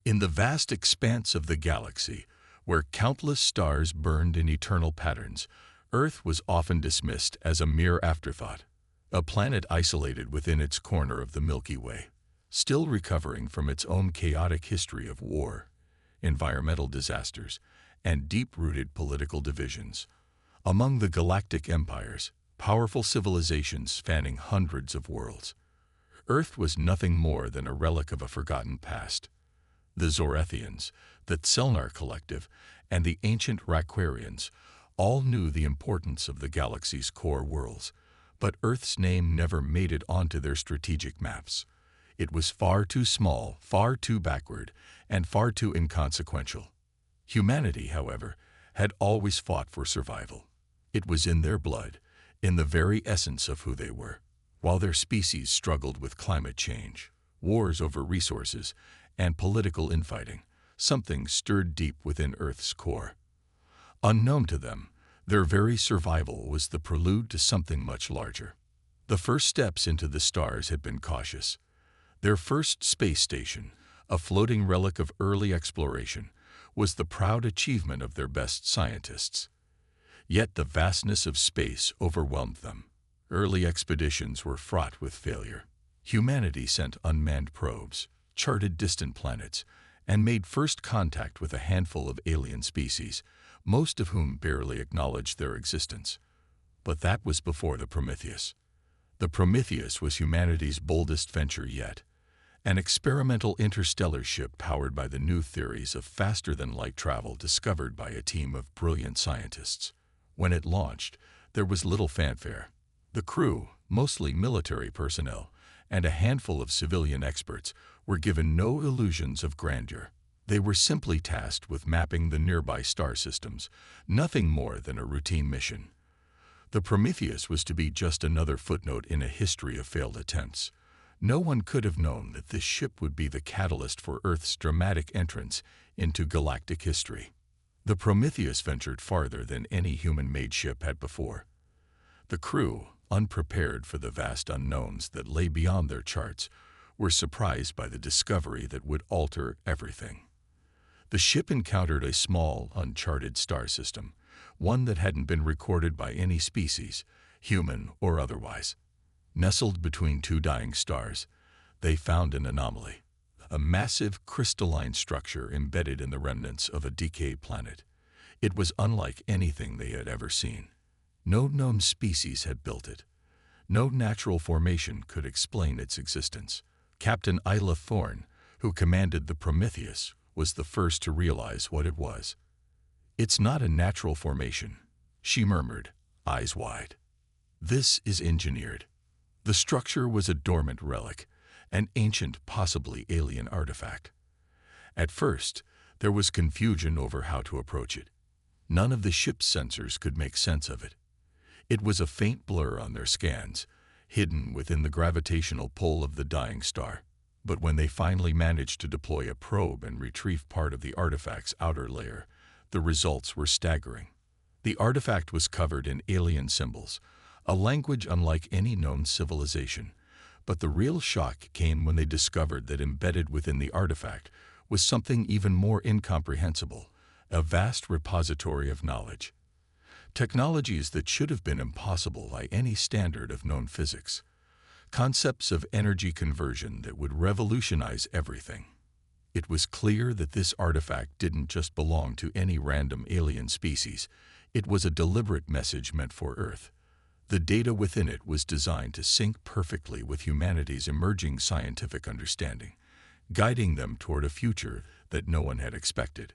In the vast expanse of the galaxy, where countless stars burned in eternal patterns, Earth was often dismissed as a mere afterthought, a planet isolated within its corner of the Milky Way, still recovering from its own chaotic history of war, environmental disasters, and deep-rooted political divisions. Among the galactic empires, powerful civilizations spanning hundreds of worlds, Earth was nothing more than a relic of a forgotten past. The Zorethians, the Tselnar Collective, and the ancient Raquarians all knew the importance of the galaxy's core worlds, but Earth's name never made it onto their strategic maps. It was far too small, far too backward, and far too inconsequential. Humanity, however, had always fought for survival. It was in their blood, in the very essence of who they were. While their species struggled with climate change, wars over resources, and political infighting, something stirred deep within Earth's core. Unknown to them, their very survival was the prelude to something much larger. The first steps into the stars had been cautious. Their first space station, a floating relic of early exploration, was the proud achievement of their best scientists. Yet the vastness of space overwhelmed them. Early expeditions were fraught with failure. Humanity sent unmanned probes, charted distant planets, and made first contact with a handful of alien species, most of whom barely acknowledged their existence. But that was before the Prometheus. The Prometheus was humanity's boldest venture yet, an experimental interstellar ship powered by the new theories of faster-than-light travel discovered by a team of brilliant scientists. When it launched, there was little fanfare. The crew, mostly military personnel, and a handful of civilian experts, were given no illusions of grandeur. They were simply tasked with mapping the nearby star systems, nothing more than a routine mission. The Prometheus was to be just another footnote in a history of failed attempts. No one could have known that this ship would be the catalyst for Earth's dramatic entrance into galactic history. The Prometheus ventured farther than any human-made ship had before. The crew, unprepared for the vast unknowns that lay beyond their charts, were surprised by the discovery that would alter everything. The ship encountered a small, uncharted star system, one that hadn't been recorded by any species, human or otherwise. Nestled between two dying stars, they found an anomaly, a massive crystalline structure embedded in the remnants of a decayed planet. It was unlike anything they had ever seen. No known species had built it. No natural formation could explain its existence. Captain Isla Thorne, who commanded the Prometheus, was the first to realize what it was. "It's not a natural formation," she murmured, eyes wide. "This is engineered." The structure was a dormant relic, an ancient, possibly alien artifact. At first, there was confusion over how to approach it. None of the ship's sensors could make sense of it. It was a faint blur on their scans, hidden within the gravitational pull of the dying star. But when they finally managed to deploy a probe and retrieve part of the artifact's outer layer, the results were staggering. The artifact was covered in alien symbols, a language unlike any known civilization. But the real shock came when they discovered that embedded within the artifact was something even more incomprehensible, a vast repository of knowledge. Technologies that should have been impossible by any standard of known physics. Concepts of energy conversion that would revolutionize everything. It was clear that this artifact didn't just belong to any random alien species. It was a deliberate message meant for Earth. The data within it was designed to sync perfectly with humanity's emerging scientific understanding, guiding them toward a future that no one had expected.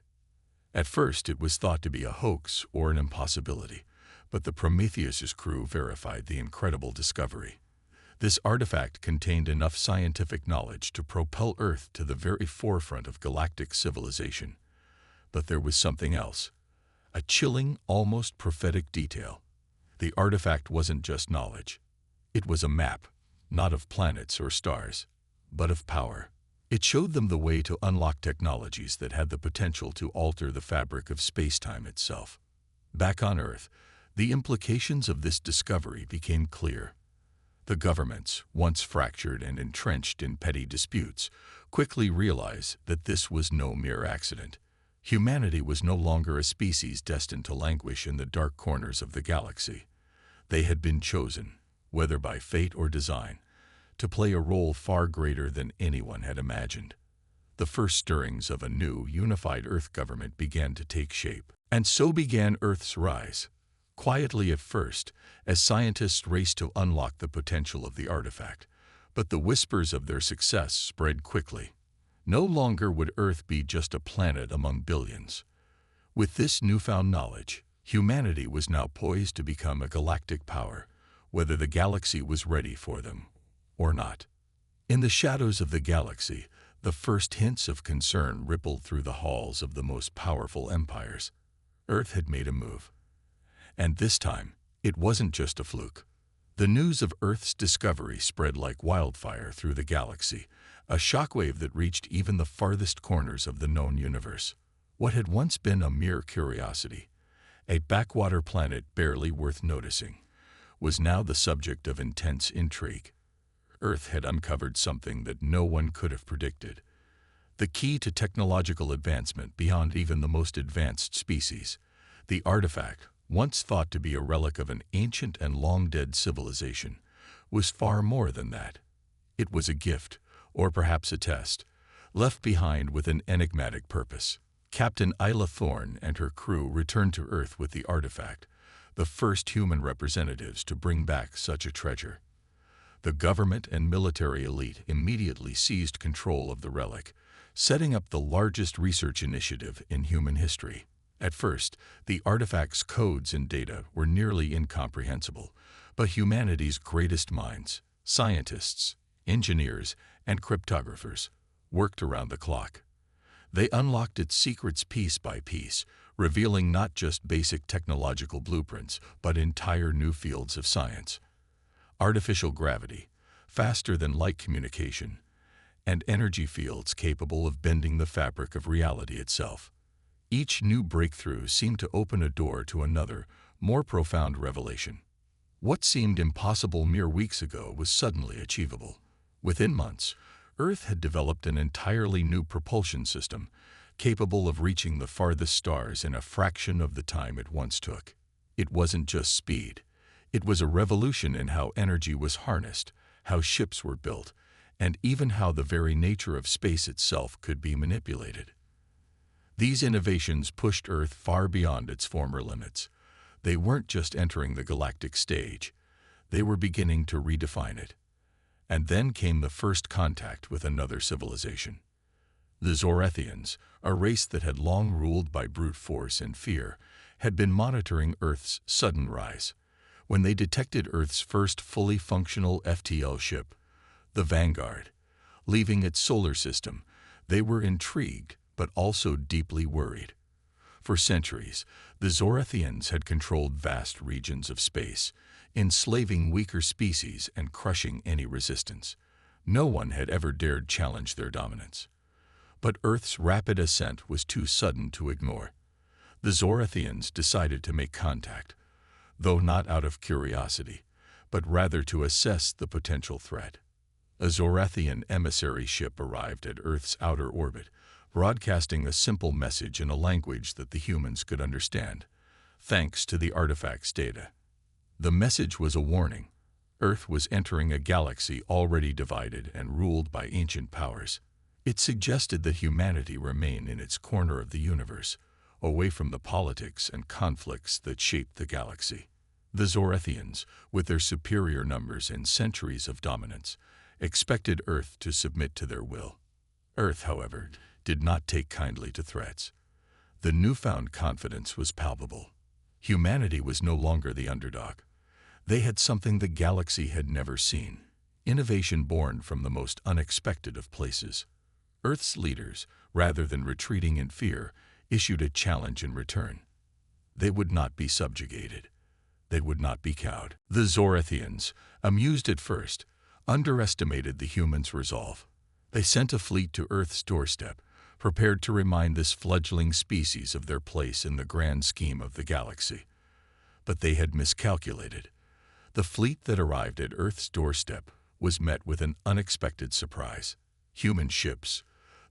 At first, it was thought to be a hoax or an impossibility, but the Prometheus's crew verified the incredible discovery. This artifact contained enough scientific knowledge to propel Earth to the very forefront of galactic civilization. But there was something else, a chilling, almost prophetic detail. The artifact wasn't just knowledge. It was a map, not of planets or stars, but of power. It showed them the way to unlock technologies that had the potential to alter the fabric of space-time itself. Back on Earth, the implications of this discovery became clear. The governments, once fractured and entrenched in petty disputes, quickly realize that this was no mere accident. Humanity was no longer a species destined to languish in the dark corners of the galaxy. They had been chosen, whether by fate or design, to play a role far greater than anyone had imagined. The first stirrings of a new, unified Earth government began to take shape. And so began Earth's rise. Quietly at first, as scientists raced to unlock the potential of the artifact, but the whispers of their success spread quickly. No longer would Earth be just a planet among billions. With this newfound knowledge, humanity was now poised to become a galactic power, whether the galaxy was ready for them or not. In the shadows of the galaxy, the first hints of concern rippled through the halls of the most powerful empires. Earth had made a move. And this time, it wasn't just a fluke. The news of Earth's discovery spread like wildfire through the galaxy, a shockwave that reached even the farthest corners of the known universe. What had once been a mere curiosity, a backwater planet barely worth noticing, was now the subject of intense intrigue. Earth had uncovered something that no one could have predicted. The key to technological advancement beyond even the most advanced species. The artifact, once thought to be a relic of an ancient and long-dead civilization, was far more than that. It was a gift, or perhaps a test, left behind with an enigmatic purpose. Captain Isla Thorne and her crew returned to Earth with the artifact, the first human representatives to bring back such a treasure. The government and military elite immediately seized control of the relic, setting up the largest research initiative in human history. At first, the artifact's codes and data were nearly incomprehensible, but humanity's greatest minds, scientists, engineers, and cryptographers, worked around the clock. They unlocked its secrets piece by piece, revealing not just basic technological blueprints, but entire new fields of science. Artificial gravity, faster-than-light communication, and energy fields capable of bending the fabric of reality itself. Each new breakthrough seemed to open a door to another, more profound revelation. What seemed impossible mere weeks ago was suddenly achievable. Within months, Earth had developed an entirely new propulsion system, capable of reaching the farthest stars in a fraction of the time it once took. It wasn't just speed. It was a revolution in how energy was harnessed, how ships were built, and even how the very nature of space itself could be manipulated. These innovations pushed Earth far beyond its former limits. They weren't just entering the galactic stage. They were beginning to redefine it. And then came the first contact with another civilization. The Zorethians, a race that had long ruled by brute force and fear, had been monitoring Earth's sudden rise. When they detected Earth's first fully functional FTL ship, the Vanguard, leaving its solar system, they were intrigued but also deeply worried. For centuries, the Zorethians had controlled vast regions of space, enslaving weaker species and crushing any resistance. No one had ever dared challenge their dominance. But Earth's rapid ascent was too sudden to ignore. The Zorethians decided to make contact, though not out of curiosity, but rather to assess the potential threat. A Zorethian emissary ship arrived at Earth's outer orbit, broadcasting a simple message in a language that the humans could understand, thanks to the artifact's data. The message was a warning. Earth was entering a galaxy already divided and ruled by ancient powers. It suggested that humanity remain in its corner of the universe, away from the politics and conflicts that shaped the galaxy. The Zorethians, with their superior numbers and centuries of dominance, expected Earth to submit to their will. Earth, however, did not take kindly to threats. The newfound confidence was palpable. Humanity was no longer the underdog. They had something the galaxy had never seen, innovation born from the most unexpected of places. Earth's leaders, rather than retreating in fear, issued a challenge in return. They would not be subjugated. They would not be cowed. The Zorethians, amused at first, underestimated the humans' resolve. They sent a fleet to Earth's doorstep, prepared to remind this fledgling species of their place in the grand scheme of the galaxy. But they had miscalculated. The fleet that arrived at Earth's doorstep was met with an unexpected surprise. Human ships,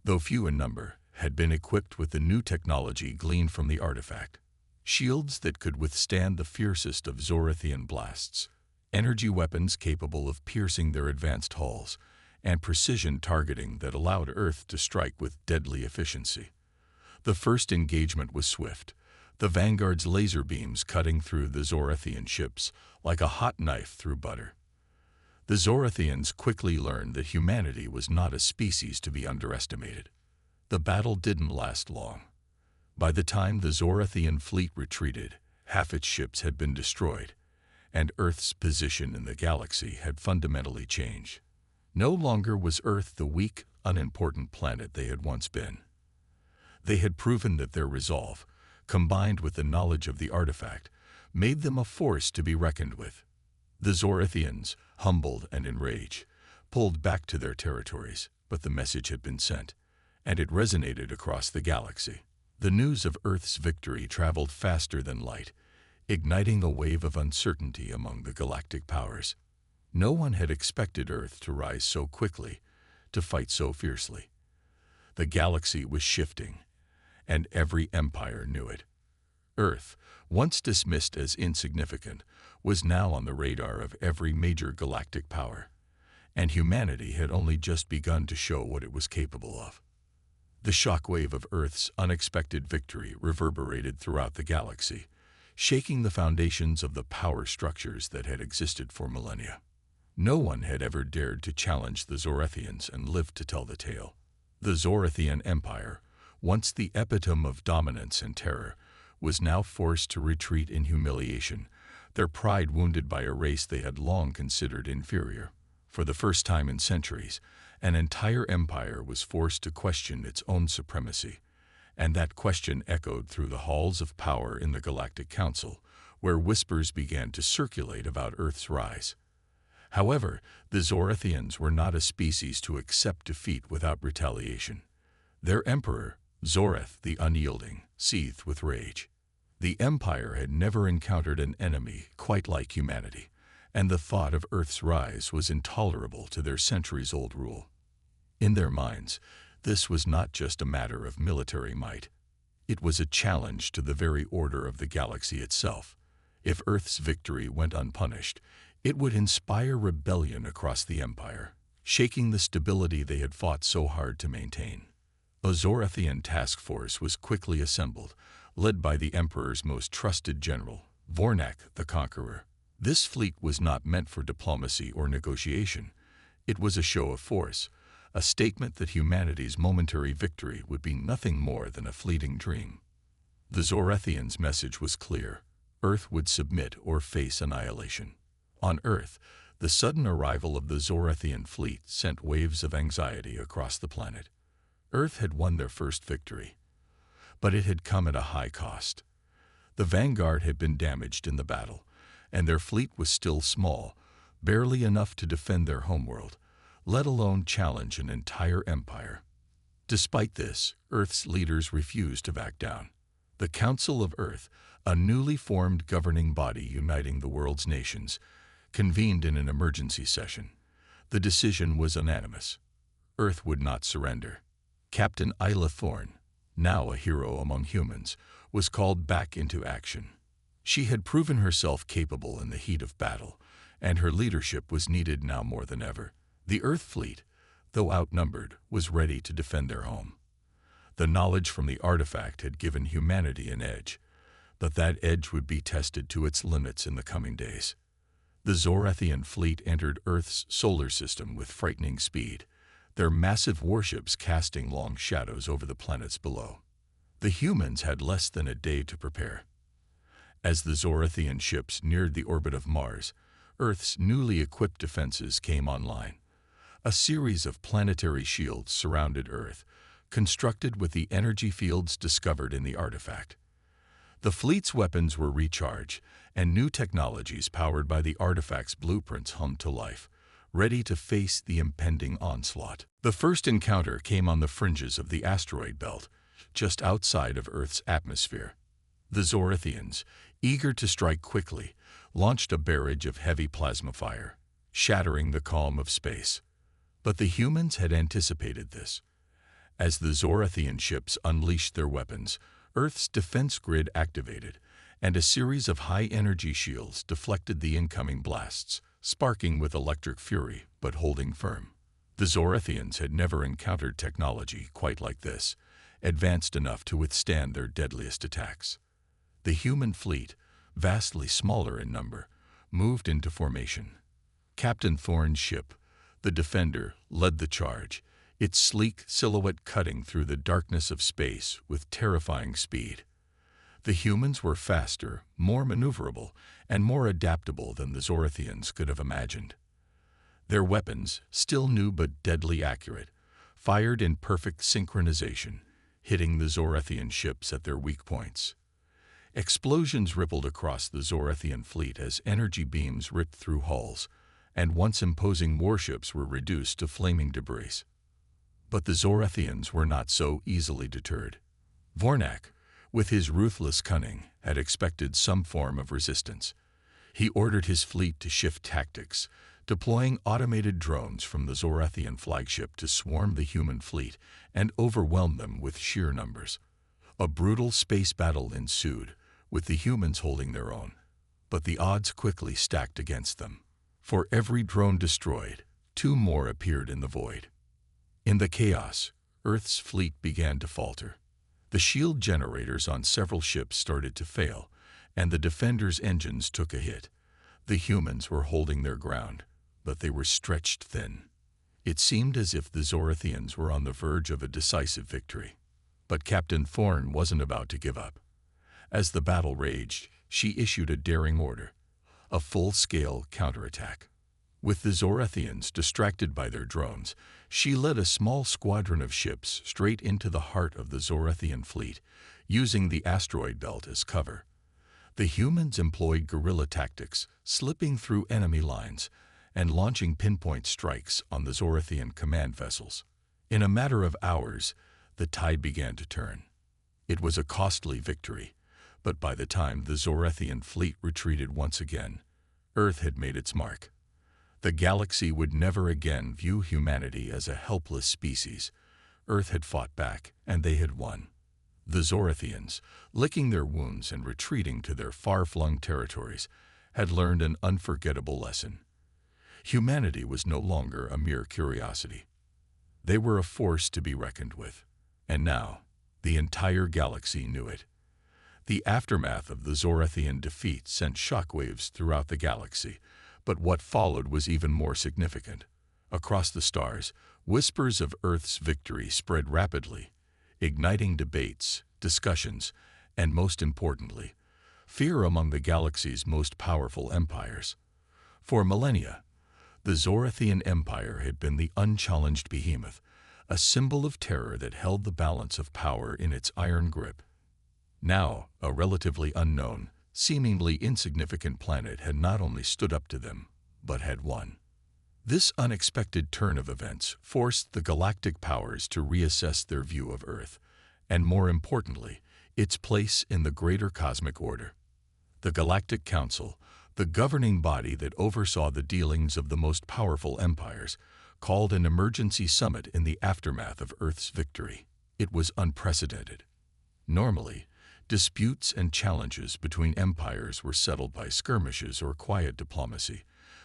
though few in number, had been equipped with the new technology gleaned from the artifact. Shields that could withstand the fiercest of Zorathian blasts, energy weapons capable of piercing their advanced hulls, and precision targeting that allowed Earth to strike with deadly efficiency. The first engagement was swift, the Vanguard's laser beams cutting through the Zorathian ships like a hot knife through butter. The Zorathians quickly learned that humanity was not a species to be underestimated. The battle didn't last long. By the time the Zorathian fleet retreated, half its ships had been destroyed, and Earth's position in the galaxy had fundamentally changed. No longer was Earth the weak, unimportant planet they had once been. They had proven that their resolve, combined with the knowledge of the artifact, made them a force to be reckoned with. The Zorathians, humbled and enraged, pulled back to their territories, but the message had been sent, and it resonated across the galaxy. The news of Earth's victory traveled faster than light, igniting a wave of uncertainty among the galactic powers. No one had expected Earth to rise so quickly, to fight so fiercely. The galaxy was shifting, and every empire knew it. Earth, once dismissed as insignificant, was now on the radar of every major galactic power, and humanity had only just begun to show what it was capable of. The shockwave of Earth's unexpected victory reverberated throughout the galaxy, shaking the foundations of the power structures that had existed for millennia. No one had ever dared to challenge the Zorathians and lived to tell the tale. The Zorathian Empire, once the epitome of dominance and terror, was now forced to retreat in humiliation, their pride wounded by a race they had long considered inferior. For the first time in centuries, an entire empire was forced to question its own supremacy, and that question echoed through the halls of power in the Galactic Council, where whispers began to circulate about Earth's rise. However, the Zorathians were not a species to accept defeat without retaliation. Their emperor, Zorath the Unyielding, seethed with rage. The Empire had never encountered an enemy quite like humanity, and the thought of Earth's rise was intolerable to their centuries-old rule. In their minds, this was not just a matter of military might. It was a challenge to the very order of the galaxy itself. If Earth's victory went unpunished, it would inspire rebellion across the Empire, shaking the stability they had fought so hard to maintain. A Zorathian task force was quickly assembled, led by the Emperor's most trusted general, Vornak the Conqueror. This fleet was not meant for diplomacy or negotiation. It was a show of force, a statement that humanity's momentary victory would be nothing more than a fleeting dream. The Zorathians' message was clear. Earth would submit or face annihilation. On Earth, the sudden arrival of the Zorathian fleet sent waves of anxiety across the planet. Earth had won their first victory, but it had come at a high cost. The Vanguard had been damaged in the battle, and their fleet was still small, barely enough to defend their homeworld, let alone challenge an entire empire. Despite this, Earth's leaders refused to back down. The Council of Earth, a newly formed governing body uniting the world's nations, convened in an emergency session. The decision was unanimous. Earth would not surrender. Captain Isla Thorne, now a hero among humans, was called back into action. She had proven herself capable in the heat of battle, and her leadership was needed now more than ever. The Earth fleet, though outnumbered, was ready to defend their home. The knowledge from the artifact had given humanity an edge, but that edge would be tested to its limits in the coming days. The Zorathian fleet entered Earth's solar system with frightening speed, their massive warships casting long shadows over the planets below. The humans had less than a day to prepare. As the Zorathian ships neared the orbit of Mars, Earth's newly equipped defenses came online. A series of planetary shields surrounded Earth, constructed with the energy fields discovered in the artifact. The fleet's weapons were recharged, and new technologies powered by the artifact's blueprints hummed to life, ready to face the impending onslaught. The first encounter came on the fringes of the asteroid belt, just outside of Earth's atmosphere. The Zorathians, eager to strike quickly, launched a barrage of heavy plasma fire, shattering the calm of space. But the humans had anticipated this. As the Zorathian ships unleashed their weapons, Earth's defense grid activated, and a series of high-energy shields deflected the incoming blasts, sparking with electric fury but holding firm. The Zorathians had never encountered technology quite like this, advanced enough to withstand their deadliest attacks. The human fleet, vastly smaller in number, moved into formation. Captain Thorne's ship, the Defender, led the charge, its sleek silhouette cutting through the darkness of space with terrifying speed. The humans were faster, more maneuverable, and more adaptable than the Zorathians could have imagined. Their weapons, still new but deadly accurate, fired in perfect synchronization, hitting the Zorathian ships at their weak points. Explosions rippled across the Zorathian fleet as energy beams ripped through hulls, and once imposing warships were reduced to flaming debris. But the Zorathians were not so easily deterred. Vornak, with his ruthless cunning, had expected some form of resistance. He ordered his fleet to shift tactics, deploying automated drones from the Zorathian flagship to swarm the human fleet and overwhelm them with sheer numbers. A brutal space battle ensued, with the humans holding their own. But the odds quickly stacked against them. For every drone destroyed, 2 more appeared in the void. In the chaos, Earth's fleet began to falter. The shield generators on several ships started to fail, and the Defender's engines took a hit. The humans were holding their ground, but they were stretched thin. It seemed as if the Zorathians were on the verge of a decisive victory. But Captain Thorne wasn't about to give up. As the battle raged, she issued a daring order: a full-scale counterattack. With the Zorathians distracted by their drones, she led a small squadron of ships straight into the heart of the Zorathian fleet, using the asteroid belt as cover. The humans employed guerrilla tactics, slipping through enemy lines and launching pinpoint strikes on the Zorathian command vessels. In a matter of hours, the tide began to turn. It was a costly victory, but by the time the Zorathian fleet retreated once again, Earth had made its mark. The galaxy would never again view humanity as a helpless species. Earth had fought back, and they had won. The Zorathians, licking their wounds and retreating to their far-flung territories, had learned an unforgettable lesson. Humanity was no longer a mere curiosity. They were a force to be reckoned with, and now the entire galaxy knew it. The aftermath of the Zorathian defeat sent shockwaves throughout the galaxy, but what followed was even more significant. Across the stars, whispers of Earth's victory spread rapidly, igniting debates, discussions, and most importantly, fear among the galaxy's most powerful empires. For millennia, the Zorathian Empire had been the unchallenged behemoth, a symbol of terror that held the balance of power in its iron grip. Now, a relatively unknown, seemingly insignificant planet had not only stood up to them, but had won. This unexpected turn of events forced the galactic powers to reassess their view of Earth, and more importantly, its place in the greater cosmic order. The Galactic Council, the governing body that oversaw the dealings of the most powerful empires, called an emergency summit in the aftermath of Earth's victory. It was unprecedented. Normally, disputes and challenges between empires were settled by skirmishes or quiet diplomacy,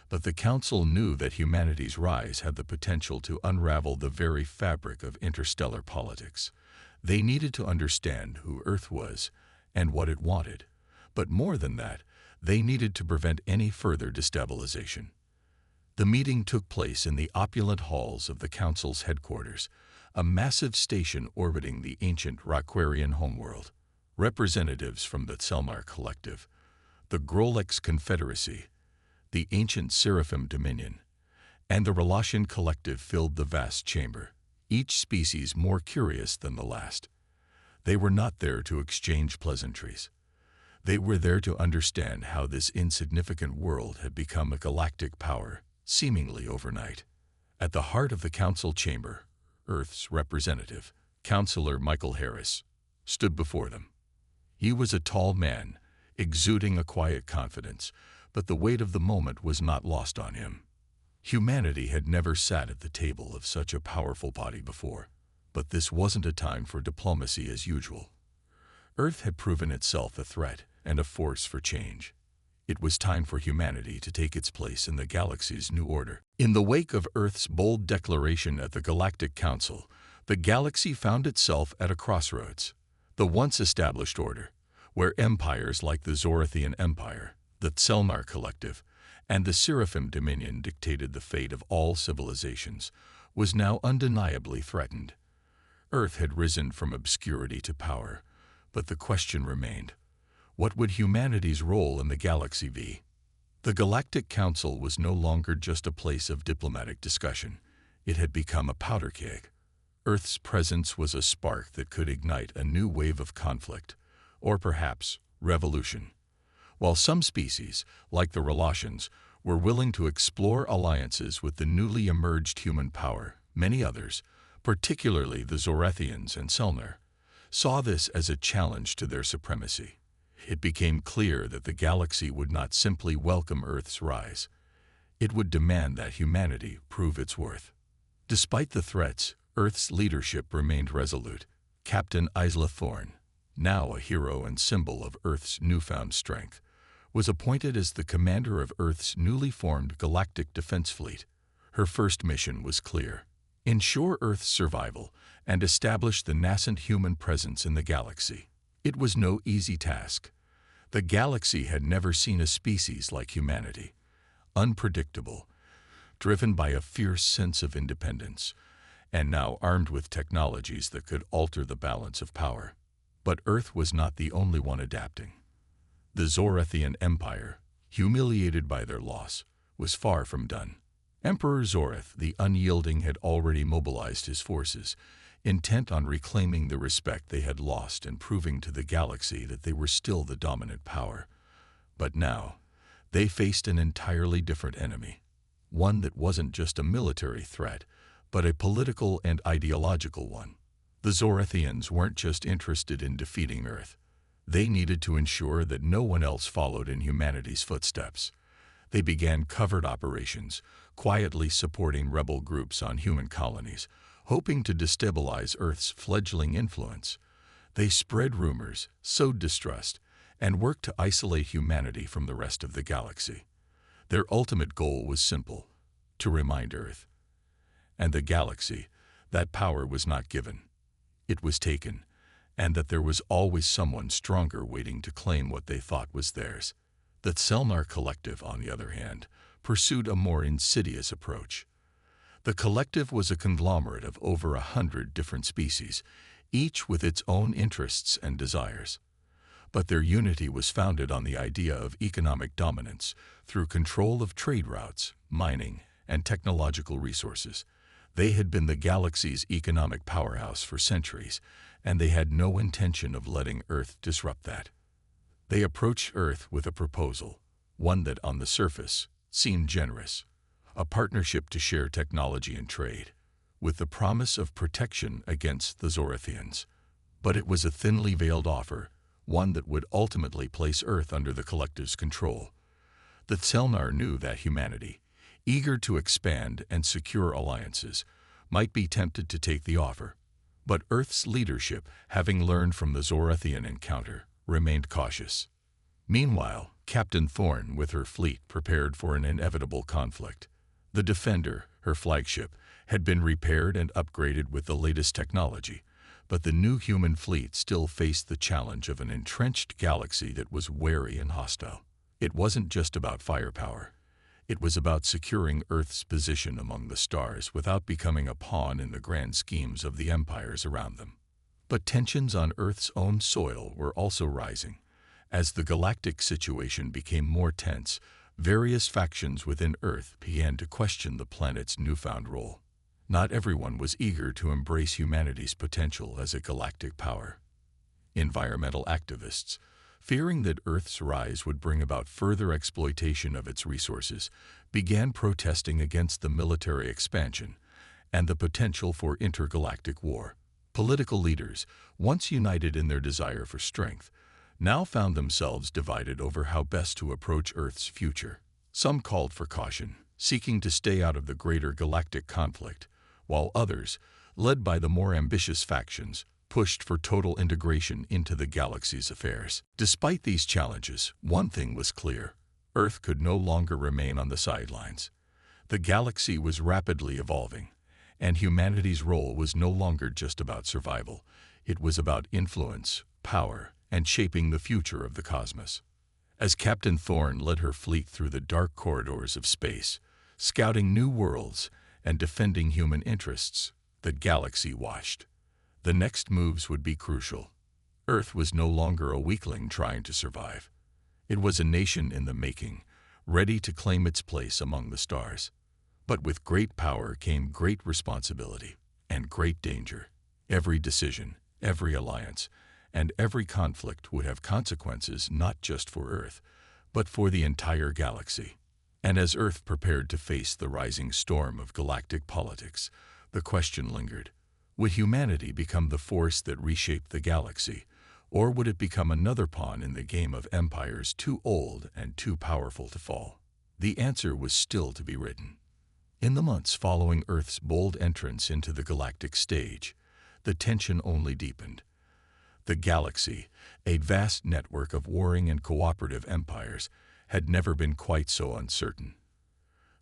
but the Council knew that humanity's rise had the potential to unravel the very fabric of interstellar politics. They needed to understand who Earth was and what it wanted, but more than that, they needed to prevent any further destabilization. The meeting took place in the opulent halls of the Council's headquarters, a massive station orbiting the ancient Roquarian homeworld. Representatives from the Selmar Collective, the Grolex Confederacy, the ancient Seraphim Dominion, and the Relatian Collective filled the vast chamber, each species more curious than the last. They were not there to exchange pleasantries. They were there to understand how this insignificant world had become a galactic power, seemingly overnight. At the heart of the council chamber, Earth's representative, Counselor Michael Harris, stood before them. He was a tall man, exuding a quiet confidence, but the weight of the moment was not lost on him. Humanity had never sat at the table of such a powerful body before, but this wasn't a time for diplomacy as usual. Earth had proven itself a threat and a force for change. It was time for humanity to take its place in the galaxy's new order. In the wake of Earth's bold declaration at the Galactic Council, the galaxy found itself at a crossroads. The once established order, where empires like the Zorathian Empire, the Tselnar Collective, and the Seraphim Dominion dictated the fate of all civilizations, was now undeniably threatened. Earth had risen from obscurity to power, but the question remained: what would humanity's role in the galaxy be? The Galactic Council was no longer just a place of diplomatic discussion. It had become a powder keg. Earth's presence was a spark that could ignite a new wave of conflict, or perhaps revolution. While some species, like the Relatians, were willing to explore alliances with the newly emerged human power, many others, particularly the Zorathians and Selnar, saw this as a challenge to their supremacy. It became clear that the galaxy would not simply welcome Earth's rise. It would demand that humanity prove its worth. Despite the threats, Earth's leadership remained resolute. Captain Isla Thorne, now a hero and symbol of Earth's newfound strength, was appointed as the commander of Earth's newly formed Galactic Defense Fleet. Her first mission was clear: ensure Earth's survival and establish the nascent human presence in the galaxy. It was no easy task. The galaxy had never seen a species like humanity, unpredictable, driven by a fierce sense of independence, and now armed with technologies that could alter the balance of power. But Earth was not the only one adapting. The Zorathian Empire, humiliated by their loss, was far from done. Emperor Zorath the Unyielding had already mobilized his forces, intent on reclaiming the respect they had lost and proving to the galaxy that they were still the dominant power. But now, they faced an entirely different enemy, one that wasn't just a military threat, but a political and ideological one. The Zorathians weren't just interested in defeating Earth. They needed to ensure that no one else followed in humanity's footsteps. They began covert operations, quietly supporting rebel groups on human colonies, hoping to destabilize Earth's fledgling influence. They spread rumors, sowed distrust, and worked to isolate humanity from the rest of the galaxy. Their ultimate goal was simple: to remind Earth and the galaxy that power was not given. It was taken, and that there was always someone stronger waiting to claim what they thought was theirs. The Tselnar Collective, on the other hand, pursued a more insidious approach. The collective was a conglomerate of over 100 different species, each with its own interests and desires. But their unity was founded on the idea of economic dominance through control of trade routes, mining, and technological resources. They had been the galaxy's economic powerhouse for centuries, and they had no intention of letting Earth disrupt that. They approached Earth with a proposal, one that on the surface seemed generous: a partnership to share technology and trade, with the promise of protection against the Zorathians. But it was a thinly veiled offer, one that would ultimately place Earth under the collective's control. The Tselnar knew that humanity, eager to expand and secure alliances, might be tempted to take the offer. But Earth's leadership, having learned from the Zorathian encounter, remained cautious. Meanwhile, Captain Thorne, with her fleet, prepared for an inevitable conflict. The Defender, her flagship, had been repaired and upgraded with the latest technology, but the new human fleet still faced the challenge of an entrenched galaxy that was wary and hostile. It wasn't just about firepower. It was about securing Earth's position among the stars without becoming a pawn in the grand schemes of the empires around them. But tensions on Earth's own soil were also rising. As the galactic situation became more tense, various factions within Earth began to question the planet's newfound role. Not everyone was eager to embrace humanity's potential as a galactic power. Environmental activists, fearing that Earth's rise would bring about further exploitation of its resources, began protesting against the military expansion and the potential for intergalactic war. Political leaders, once united in their desire for strength, now found themselves divided over how best to approach Earth's future. Some called for caution, seeking to stay out of the greater galactic conflict, while others, led by the more ambitious factions, pushed for total integration into the galaxy's affairs. Despite these challenges, one thing was clear: Earth could no longer remain on the sidelines. The galaxy was rapidly evolving, and humanity's role was no longer just about survival. It was about influence, power, and shaping the future of the cosmos. As Captain Thorne led her fleet through the dark corridors of space, scouting new worlds and defending human interests, the galaxy watched. The next moves would be crucial. Earth was no longer a weakling trying to survive. It was a nation in the making, ready to claim its place among the stars. But with great power came great responsibility and great danger. Every decision, every alliance, and every conflict would have consequences not just for Earth, but for the entire galaxy. And as Earth prepared to face the rising storm of galactic politics, the question lingered: would humanity become the force that reshaped the galaxy, or would it become another pawn in the game of empires too old and too powerful to fall? The answer was still to be written. In the months following Earth's bold entrance into the galactic stage, the tension only deepened. The galaxy, a vast network of warring and cooperative empires, had never been quite so uncertain.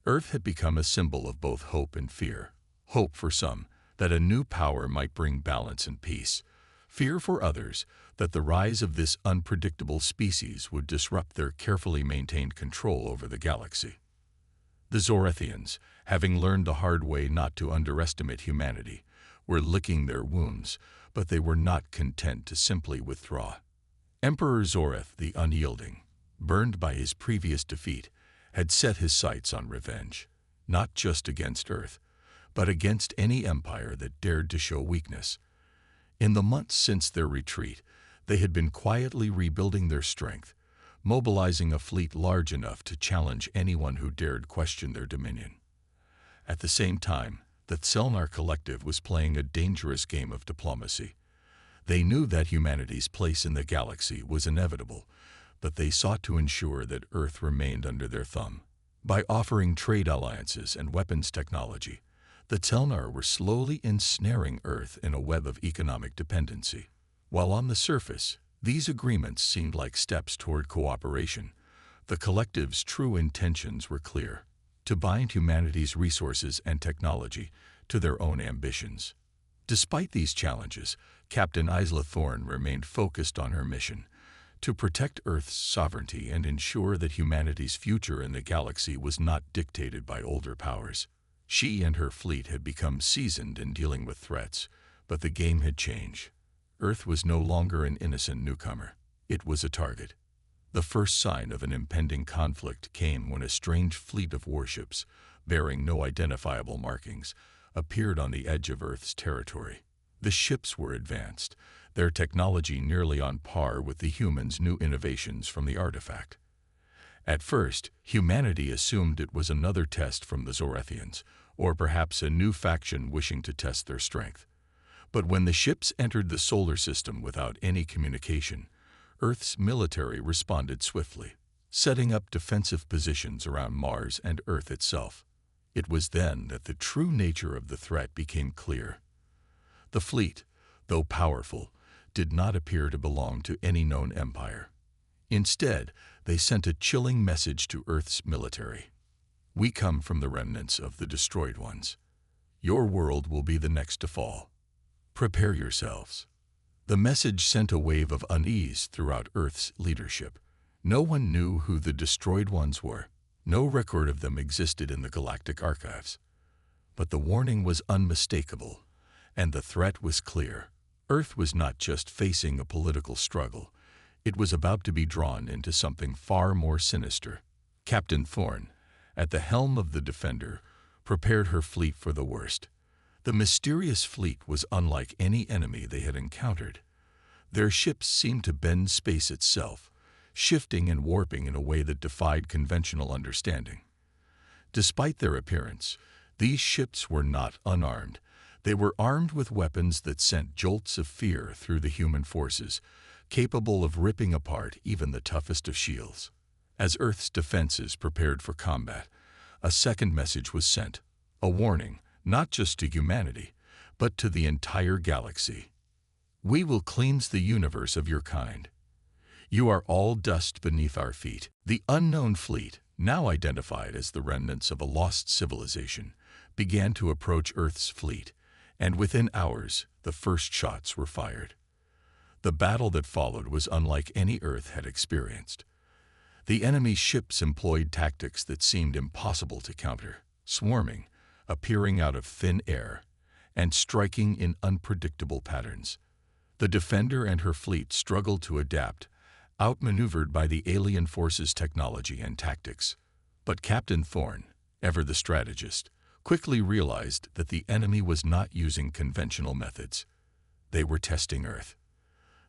Earth had become a symbol of both hope and fear. Hope for some, that a new power might bring balance and peace. Fear for others, that the rise of this unpredictable species would disrupt their carefully maintained control over the galaxy. The Zorethians, having learned the hard way not to underestimate humanity, were licking their wounds, but they were not content to simply withdraw. Emperor Zoreth the Unyielding, burned by his previous defeat, had set his sights on revenge, not just against Earth, but against any empire that dared to show weakness. In the months since their retreat, they had been quietly rebuilding their strength, mobilizing a fleet large enough to challenge anyone who dared question their dominion. At the same time, the Tselnar Collective was playing a dangerous game of diplomacy. They knew that humanity's place in the galaxy was inevitable, but they sought to ensure that Earth remained under their thumb. By offering trade alliances and weapons technology, the Tselnar were slowly ensnaring Earth in a web of economic dependency. While on the surface, these agreements seemed like steps toward cooperation, the Collective's true intentions were clear: to bind humanity's resources and technology to their own ambitions. Despite these challenges, Captain Isla Thorne remained focused on her mission: to protect Earth's sovereignty and ensure that humanity's future in the galaxy was not dictated by older powers. She and her fleet had become seasoned in dealing with threats, but the game had changed. Earth was no longer an innocent newcomer. It was a target. The first sign of an impending conflict came when a strange fleet of warships, bearing no identifiable markings, appeared on the edge of Earth's territory. The ships were advanced, their technology nearly on par with the humans' new innovations from the artifact. At first, humanity assumed it was another test from the Zorethians, or perhaps a new faction wishing to test their strength. But when the ships entered the solar system without any communication, Earth's military responded swiftly, setting up defensive positions around Mars and Earth itself. It was then that the true nature of the threat became clear. The fleet, though powerful, did not appear to belong to any known empire. Instead, they sent a chilling message to Earth's military: "We come from the remnants of the destroyed ones. Your world will be the next to fall. Prepare yourselves." The message sent a wave of unease throughout Earth's leadership. No one knew who the destroyed ones were. No record of them existed in the galactic archives. But the warning was unmistakable, and the threat was clear. Earth was not just facing a political struggle. It was about to be drawn into something far more sinister. Captain Thorne, at the helm of the Defender, prepared her fleet for the worst. The mysterious fleet was unlike any enemy they had encountered. Their ships seemed to bend space itself, shifting and warping in a way that defied conventional understanding. Despite their appearance, these ships were not unarmed. They were armed with weapons that sent jolts of fear through the human forces, capable of ripping apart even the toughest of shields. As Earth's defenses prepared for combat, A second message was sent, a warning, not just to humanity, but to the entire galaxy. We will cleanse the universe of your kind. You are all dust beneath our feet. The unknown fleet, now identified as the remnants of a lost civilization, began to approach Earth's fleet, and within hours, the first shots were fired. The battle that followed was unlike any Earth had experienced. The enemy's ships employed tactics that seemed impossible to counter, swarming, appearing out of thin air, and striking in unpredictable patterns. The Defender and her fleet struggled to adapt, outmaneuvered by the alien force's technology and tactics. But Captain Thorne, ever the strategist, quickly realized that the enemy was not using conventional methods. They were testing Earth.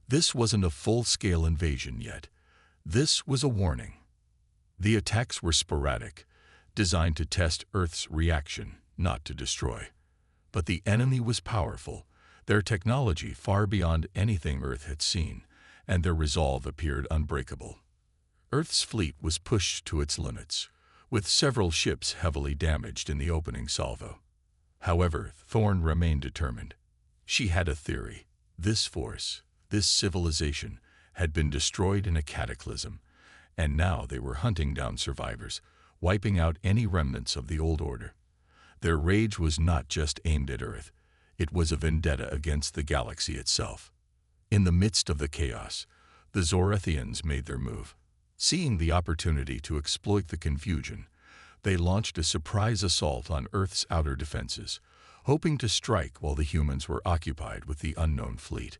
This wasn't a full-scale invasion yet. This was a warning. The attacks were sporadic, designed to test Earth's reaction, not to destroy. But the enemy was powerful, their technology far beyond anything Earth had seen, and their resolve appeared unbreakable. Earth's fleet was pushed to its limits, with several ships heavily damaged in the opening salvo. However, Thorne remained determined. She had a theory. This force, this civilization, had been destroyed in a cataclysm, and now they were hunting down survivors, wiping out any remnants of the old order. Their rage was not just aimed at Earth. It was a vendetta against the galaxy itself. In the midst of the chaos, the Zorethians made their move. Seeing the opportunity to exploit the confusion, they launched a surprise assault on Earth's outer defenses, hoping to strike while the humans were occupied with the unknown fleet.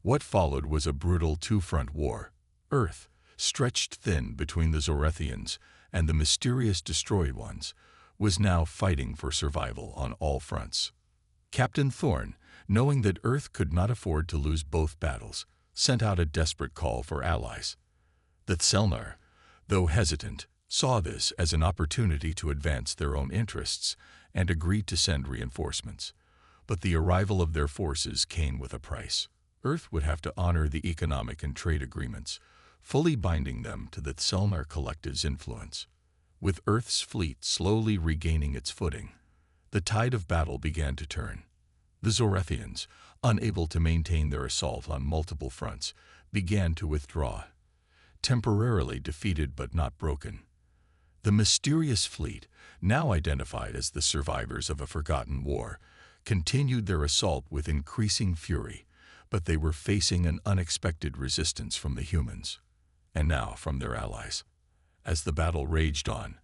What followed was a brutal two-front war. Earth, stretched thin between the Zorethians and the mysterious Destroyed Ones, was now fighting for survival on all fronts. Captain Thorne, knowing that Earth could not afford to lose both battles, sent out a desperate call for allies. The Tselnar, though hesitant, saw this as an opportunity to advance their own interests and agreed to send reinforcements. But the arrival of their forces came with a price. Earth would have to honor the economic and trade agreements, fully binding them to the Tselnar collective's influence. With Earth's fleet slowly regaining its footing, the tide of battle began to turn. The Zorethians, unable to maintain their assault on multiple fronts, began to withdraw, temporarily defeated but not broken. The mysterious fleet, now identified as the survivors of a forgotten war, continued their assault with increasing fury, but they were facing an unexpected resistance from the humans, and now from their allies. As the battle raged on,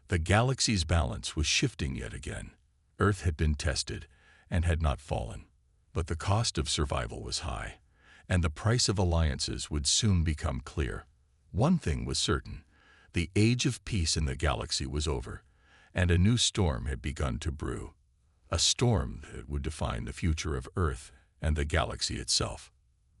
the galaxy's balance was shifting yet again. Earth had been tested and had not fallen, but the cost of survival was high, and the price of alliances would soon become clear. One thing was certain: the age of peace in the galaxy was over, and a new storm had begun to brew. A storm that would define the future of Earth and the galaxy itself.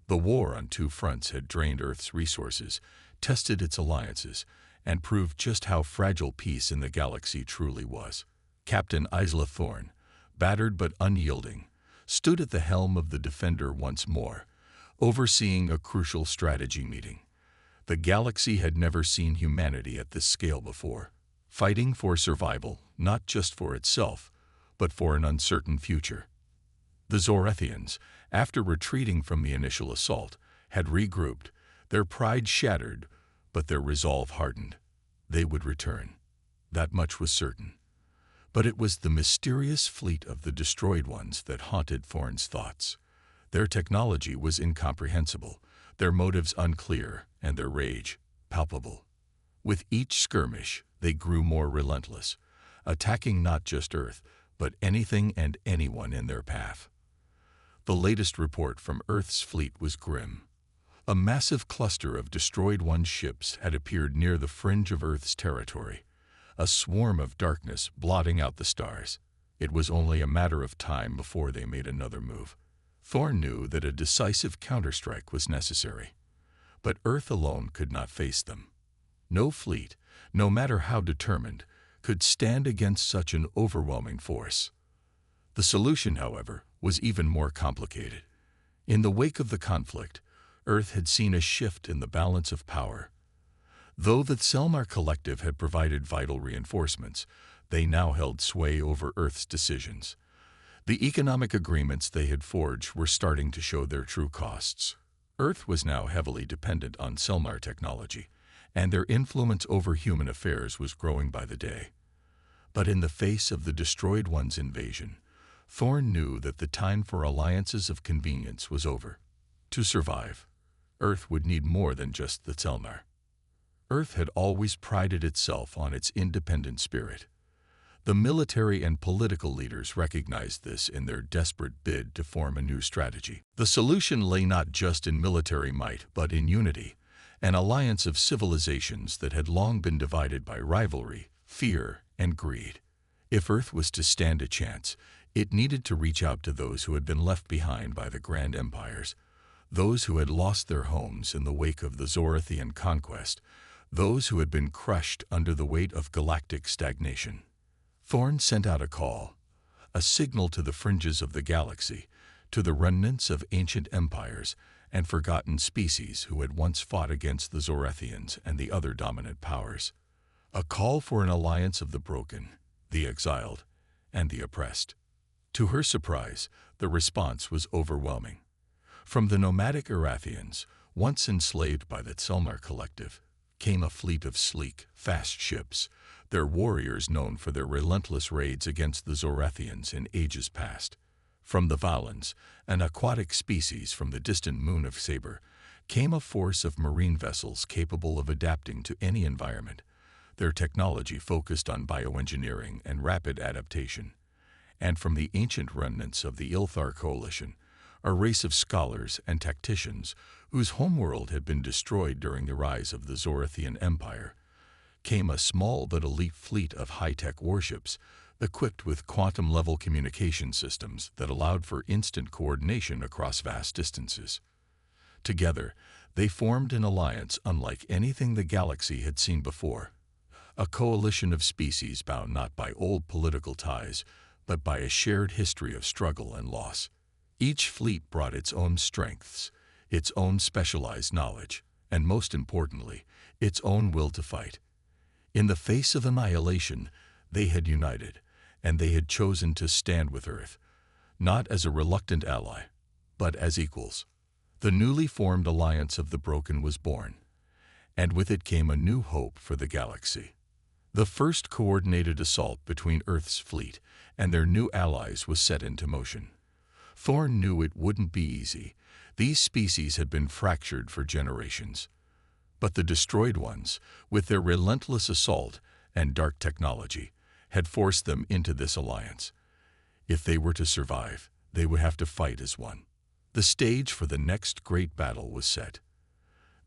The war on two fronts had drained Earth's resources, tested its alliances, and proved just how fragile peace in the galaxy truly was. Captain Isla Thorne, battered but unyielding, stood at the helm of the Defender once more, overseeing a crucial strategy meeting. The galaxy had never seen humanity at this scale before, fighting for survival, not just for itself, but for an uncertain future. The Zorethians, after retreating from the initial assault, had regrouped, their pride shattered, but their resolve hardened. They would return. That much was certain. But it was the mysterious fleet of the Destroyed Ones that haunted Thorne's thoughts. Their technology was incomprehensible, their motives unclear, and their rage palpable. With each skirmish, they grew more relentless, attacking not just Earth, but anything and anyone in their path. The latest report from Earth's fleet was grim. A massive cluster of Destroyed One ships had appeared near the fringe of Earth's territory, a swarm of darkness blotting out the stars. It was only a matter of time before they made another move. Thorne knew that a decisive counterstrike was necessary, but Earth alone could not face them. No fleet, no matter how determined, could stand against such an overwhelming force. The solution, however, was even more complicated. In the wake of the conflict, Earth had seen a shift in the balance of power. Though the Tselnar collective had provided vital reinforcements, they now held sway over Earth's decisions. The economic agreements they had forged were starting to show their true costs. Earth was now heavily dependent on Selmar technology, and their influence over human affairs was growing by the day. But in the face of the Destroyed One's invasion, Thorn knew that the time for alliances of convenience was over. To survive, Earth would need more than just the Selmar. Earth had always prided itself on its independent spirit. The military and political leaders recognized this in their desperate bid to form a new strategy. The solution lay not just in military might, but in unity, an alliance of civilizations that had long been divided by rivalry, fear, and greed. If Earth was to stand a chance, it needed to reach out to those who had been left behind by the grand empires, those who had lost their homes in the wake of the Zorathian conquest, those who had been crushed under the weight of galactic stagnation. Thorn sent out a call, a signal to the fringes of the galaxy, to the remnants of ancient empires and forgotten species who had once fought against the Zorathians and the other dominant powers. A call for an alliance of the broken, the exiled, and the oppressed. To her surprise, the response was overwhelming. From the nomadic Erathians, once enslaved by the Selmar collective, came a fleet of sleek, fast ships, their warriors known for their relentless raids against the Zorathians in ages past. From the Valans, an aquatic species from the distant moon of Saber, came a force of marine vessels capable of adapting to any environment, their technology focused on bioengineering and rapid adaptation. And from the ancient remnants of the Ilthar coalition, a race of scholars and tacticians whose homeworld had been destroyed during the rise of the Zorathian Empire, came a small but elite fleet of high-tech warships equipped with quantum-level communication systems that allowed for instant coordination across vast distances. Together, they formed an alliance unlike anything the galaxy had seen before, a coalition of species bound not by old political ties, but by a shared history of struggle and loss. Each fleet brought its own strengths, its own specialized knowledge, and most importantly, its own will to fight. In the face of annihilation, they had united, and they had chosen to stand with Earth, not as a reluctant ally, but as equals. The newly formed Alliance of the Broken was born, and with it came a new hope for the galaxy. The first coordinated assault between Earth's fleet and their new allies was set into motion. Thorn knew it wouldn't be easy. These species had been fractured for generations. But the Destroyed Ones, with their relentless assault and dark technology, had forced them into this alliance. If they were to survive, they would have to fight as one. The stage for the next great battle was set.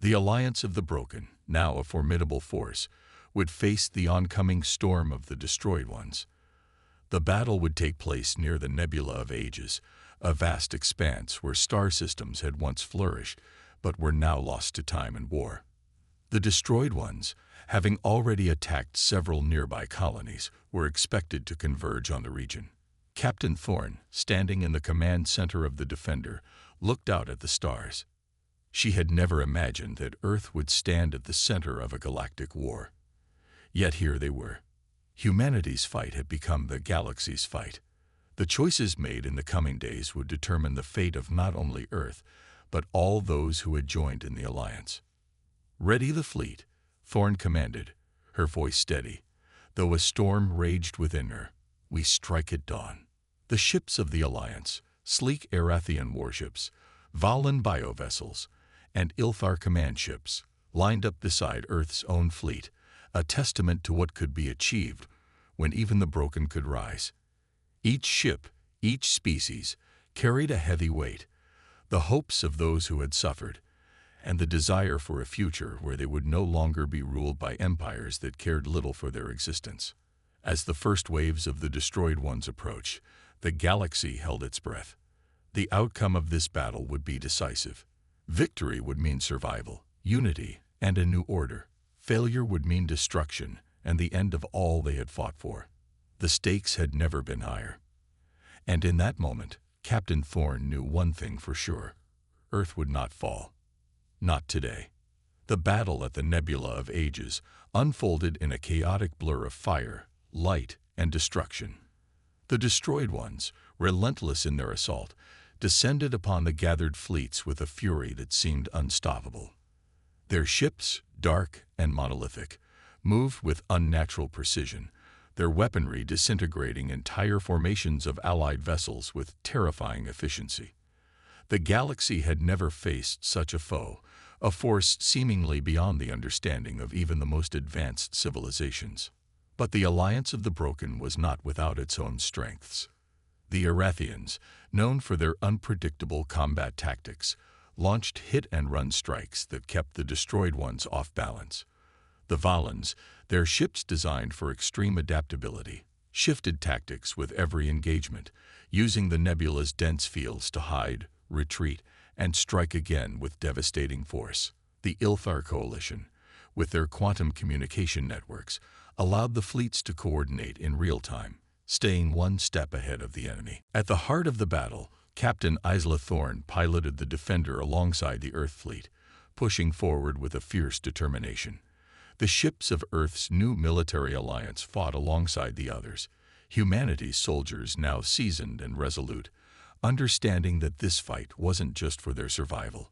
The Alliance of the Broken, now a formidable force, would face the oncoming storm of the Destroyed Ones. The battle would take place near the Nebula of Ages, a vast expanse where star systems had once flourished, but were now lost to time and war. The Destroyed Ones, having already attacked several nearby colonies, were expected to converge on the region. Captain Thorn, standing in the command center of the Defender, looked out at the stars. She had never imagined that Earth would stand at the center of a galactic war. Yet here they were. Humanity's fight had become the galaxy's fight. The choices made in the coming days would determine the fate of not only Earth, but all those who had joined in the alliance. "Ready the fleet," Thorn commanded, her voice steady, though a storm raged within her. "We strike at dawn." The ships of the alliance, sleek Erathian warships, Valan biovessels, and Ilthar command ships, lined up beside Earth's own fleet, a testament to what could be achieved when even the broken could rise. Each ship, each species, carried a heavy weight, the hopes of those who had suffered, and the desire for a future where they would no longer be ruled by empires that cared little for their existence. As the first waves of the Destroyed Ones approached, the galaxy held its breath. The outcome of this battle would be decisive. Victory would mean survival, unity, and a new order. Failure would mean destruction and the end of all they had fought for. The stakes had never been higher. And in that moment, Captain Thorn knew one thing for sure. Earth would not fall. Not today. The battle at the Nebula of Ages unfolded in a chaotic blur of fire, light, and destruction. The destroyed ones, relentless in their assault, descended upon the gathered fleets with a fury that seemed unstoppable. Their ships, dark and monolithic, moved with unnatural precision, their weaponry disintegrating entire formations of Allied vessels with terrifying efficiency. The galaxy had never faced such a foe, a force seemingly beyond the understanding of even the most advanced civilizations. But the Alliance of the Broken was not without its own strengths. The Erathians, known for their unpredictable combat tactics, launched hit-and-run strikes that kept the destroyed ones off balance. The Valans, their ships designed for extreme adaptability, shifted tactics with every engagement, using the nebula's dense fields to hide, retreat, and strike again with devastating force. The Ilthar coalition, with their quantum communication networks, allowed the fleets to coordinate in real time, staying one step ahead of the enemy. At the heart of the battle, Captain Isla Thorne piloted the Defender alongside the Earth fleet, pushing forward with a fierce determination. The ships of Earth's new military alliance fought alongside the others, humanity's soldiers now seasoned and resolute, understanding that this fight wasn't just for their survival,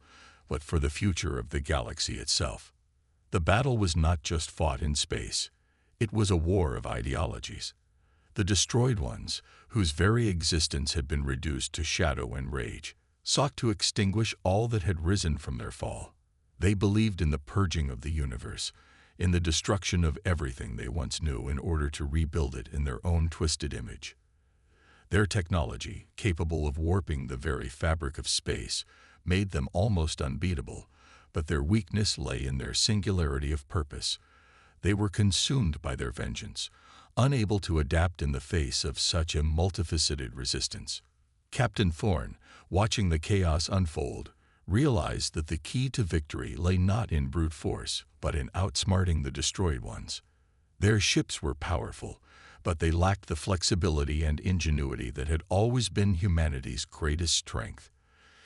but for the future of the galaxy itself. The battle was not just fought in space. It was a war of ideologies. The destroyed ones, whose very existence had been reduced to shadow and rage, sought to extinguish all that had risen from their fall. They believed in the purging of the universe, in the destruction of everything they once knew in order to rebuild it in their own twisted image. Their technology, capable of warping the very fabric of space, made them almost unbeatable, but their weakness lay in their singularity of purpose. They were consumed by their vengeance, unable to adapt in the face of such a multifaceted resistance. Captain Thorne, watching the chaos unfold, realized that the key to victory lay not in brute force, but in outsmarting the destroyed ones. Their ships were powerful, but they lacked the flexibility and ingenuity that had always been humanity's greatest strength.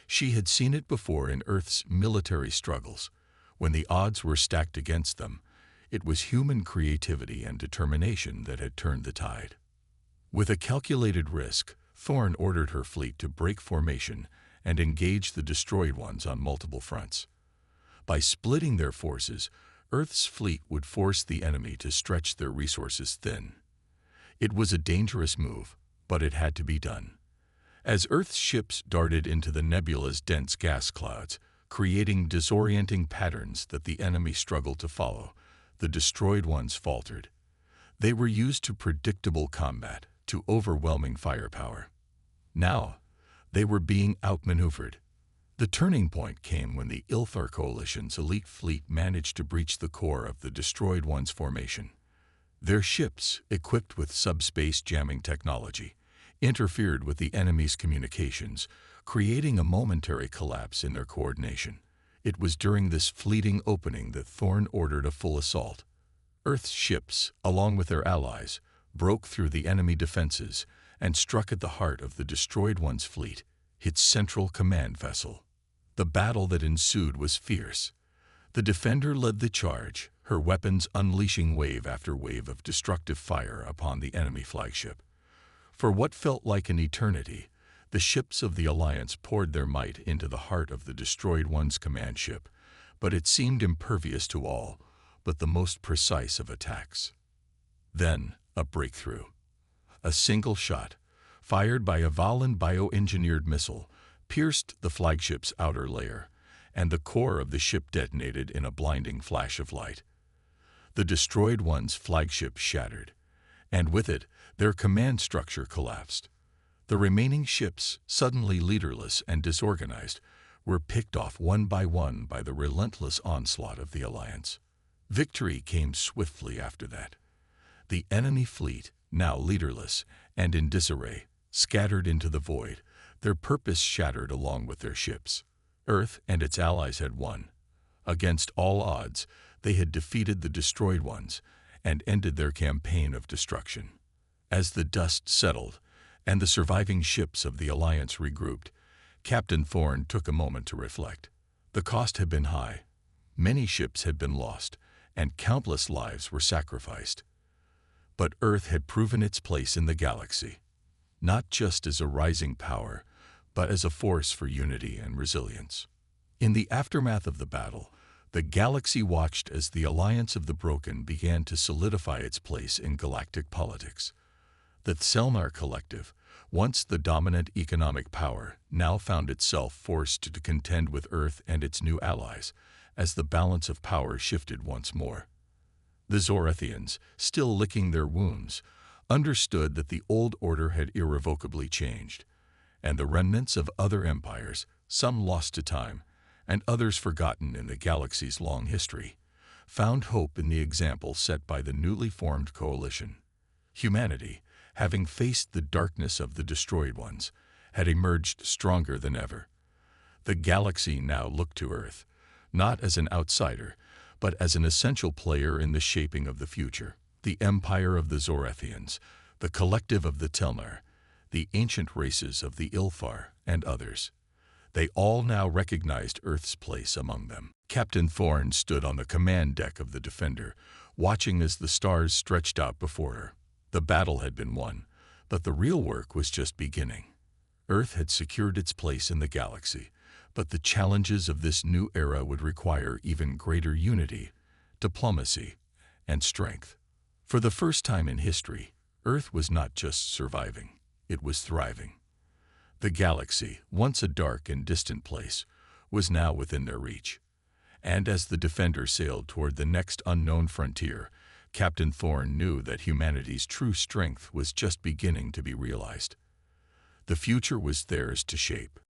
She had seen it before in Earth's military struggles. When the odds were stacked against them, it was human creativity and determination that had turned the tide. With a calculated risk, Thorne ordered her fleet to break formation and engage the destroyed ones on multiple fronts. By splitting their forces, Earth's fleet would force the enemy to stretch their resources thin. It was a dangerous move, but it had to be done. As Earth's ships darted into the nebula's dense gas clouds, creating disorienting patterns that the enemy struggled to follow, the destroyed ones faltered. They were used to predictable combat, to overwhelming firepower. Now, they were being outmaneuvered. The turning point came when the Ilthar coalition's elite fleet managed to breach the core of the destroyed one's formation. Their ships, equipped with subspace jamming technology, interfered with the enemy's communications, creating a momentary collapse in their coordination. It was during this fleeting opening that Thorne ordered a full assault. Earth's ships, along with their allies, broke through the enemy defenses and struck at the heart of the destroyed one's fleet, its central command vessel. The battle that ensued was fierce. The Defender led the charge, her weapons unleashing wave after wave of destructive fire upon the enemy flagship. For what felt like an eternity, the ships of the Alliance poured their might into the heart of the destroyed one's command ship, but it seemed impervious to all but the most precise of attacks. Then, a breakthrough. A single shot, fired by a Valan bioengineered missile, pierced the flagship's outer layer, and the core of the ship detonated in a blinding flash of light. The destroyed one's flagship shattered, and with it, their command structure collapsed. The remaining ships, suddenly leaderless and disorganized, were picked off one by the relentless onslaught of the Alliance. Victory came swiftly after that. The enemy fleet, now leaderless and in disarray, scattered into the void, their purpose shattered along with their ships. Earth and its allies had won. Against all odds, they had defeated the destroyed ones and ended their campaign of destruction. As the dust settled, and the surviving ships of the Alliance regrouped, Captain Thorne took a moment to reflect. The cost had been high. Many ships had been lost, and countless lives were sacrificed. But Earth had proven its place in the galaxy, not just as a rising power, but as a force for unity and resilience. In the aftermath of the battle, the galaxy watched as the Alliance of the Broken began to solidify its place in galactic politics. The Tselnar Collective, once the dominant economic power, now found itself forced to contend with Earth and its new allies, as the balance of power shifted once more. The Zorathians, still licking their wounds, understood that the old order had irrevocably changed, and the remnants of other empires, some lost to time, and others forgotten in the galaxy's long history, found hope in the example set by the newly formed coalition. Humanity, having faced the darkness of the Destroyed Ones, had emerged stronger than ever. The galaxy now looked to Earth, not as an outsider, but as an essential player in the shaping of the future. The empire of the Zorathians, the collective of the Telnar, the ancient races of the Ilfar, and others. They all now recognized Earth's place among them. Captain Thorne stood on the command deck of the Defender, watching as the stars stretched out before her. The battle had been won, but the real work was just beginning. Earth had secured its place in the galaxy, but the challenges of this new era would require even greater unity, diplomacy, and strength. For the first time in history, Earth was not just surviving, it was thriving. The galaxy, once a dark and distant place, was now within their reach. And as the Defender sailed toward the next unknown frontier, Captain Thorne knew that humanity's true strength was just beginning to be realized. The future was theirs to shape.